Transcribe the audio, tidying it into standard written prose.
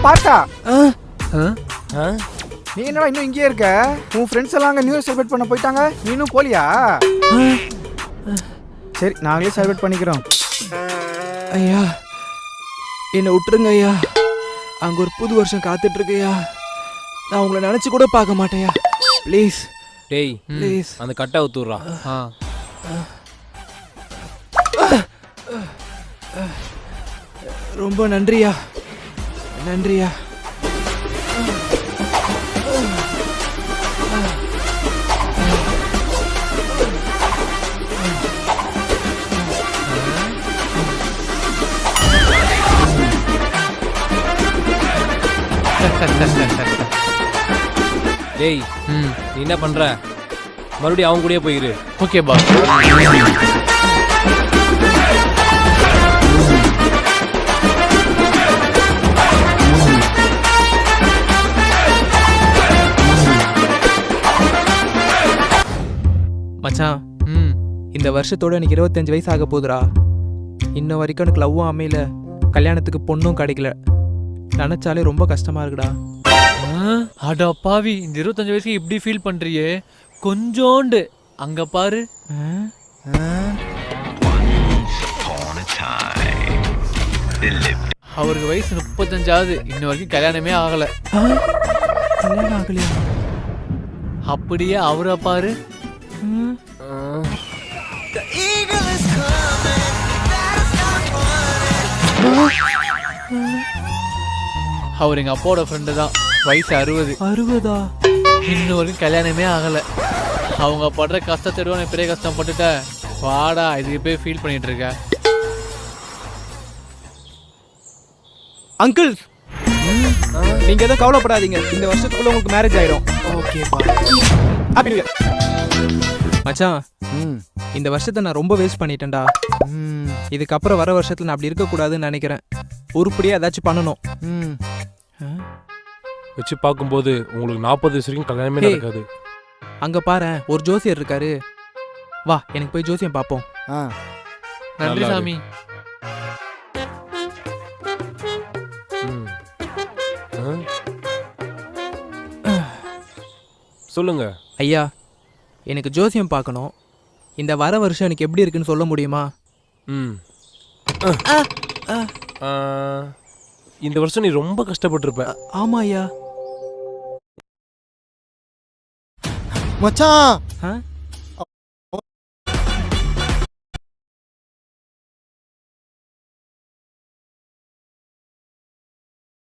பார்த்தா ஆ? நீ என்னடா இன்னும் இங்கேயே இருக்க? உன் ஃப்ரெண்ட்ஸ் எல்லாம் அங்கே நியூ இயர் செலிப்ரேட் பண்ண போயிட்டாங்க, நீ இன்னும் போலியா? சரி, நாங்களே செலிப்ரேட் பண்ணிக்கிறோம். ஐயா என்னை விட்டுருங்க ஐயா. அங்கே ஒரு புது வருஷம் காத்துட்டு இருக்கையா. நான் உங்களை நினச்சி கூட பார்க்க மாட்டேயா. ப்ளீஸ் டேய் ப்ளீஸ். அந்த கட்டை ஊத்துறா. ரொம்ப நன்றியா, நன்றியா. டேய் நீ என்ன பண்ற? மறுபடியும் அவங்க கூடயே போயிரு. Okay boss. மச்சான், இந்த வருஷத்தோட எனக்கு 25 வயசு ஆக போகுதுடா. இன்ன வரைக்கும் எனக்கு லவ்வும் அமையல, கல்யாணத்துக்கு பொண்ணும் கிடைக்கல. நினச்சாலே ரொம்ப கஷ்டமா இருக்குடா. அடா பாவி, இந்த 25 வயசுக்கு இப்படி ஃபீல் பண்றியே. கொஞ்சோண்டு அங்க பாரு. அவருக்கு வயசு 35ஆகுது, இன்ன வரைக்கும் கல்யாணமே ஆகல. கல்யாணம் ஆகலையா? அப்படியே அவரை பாரு. அவர் எங்க அப்பாவோட ஃப்ரெண்டு தான். வயசு 60. 60ஆ? இன்னும் வரைக்கும் கல்யாணமே ஆகல. அவங்க படுற கஷ்டத்தை நான் பெரிய கஷ்டம் பட்டுட்ட. வாடா, இதுக்கு போய் ஃபீல் பண்ணிட்டு இருக்க. அங்கிள், நீங்க எதுவும் கவலைப்படாதீங்க. இந்த வருஷத்துக்குள்ள உங்களுக்கு மேரேஜ் ஆயிடும். ஓகேப்பா. அப்படி மச்சான், இந்த வருஷத்தை நான் ரொம்ப வேஸ்ட் பண்ணிட்டேன்டா. இதுக்கப்புறம் வர வருஷத்துல நான் அப்படி இருக்கக்கூடாதுன்னு நினைக்கிறேன். உருப்படியா ஏதாச்சும் பண்ணணும். வச்சு பார்க்கும்போது உங்களுக்கு 40 வயசு வரைக்கும் கல்யாணமே நடக்காது. அங்க பாரு, ஒரு ஜோசியர் இருக்காரு. வா, எனக்கு போய் ஜோசியம் பார்ப்போம். நன்றி சாமி. சொல்லுங்க ஐயா, எனக்கு ஜோசியம் பார்க்கணும். இந்த வர வருஷம் எனக்கு எப்படி இருக்குன்னு சொல்ல முடியுமா? இந்த வருஷம் நீ ரொம்ப கஷ்டப்பட்டிருப்ப. ஆமா ஐயா. மச்சான்,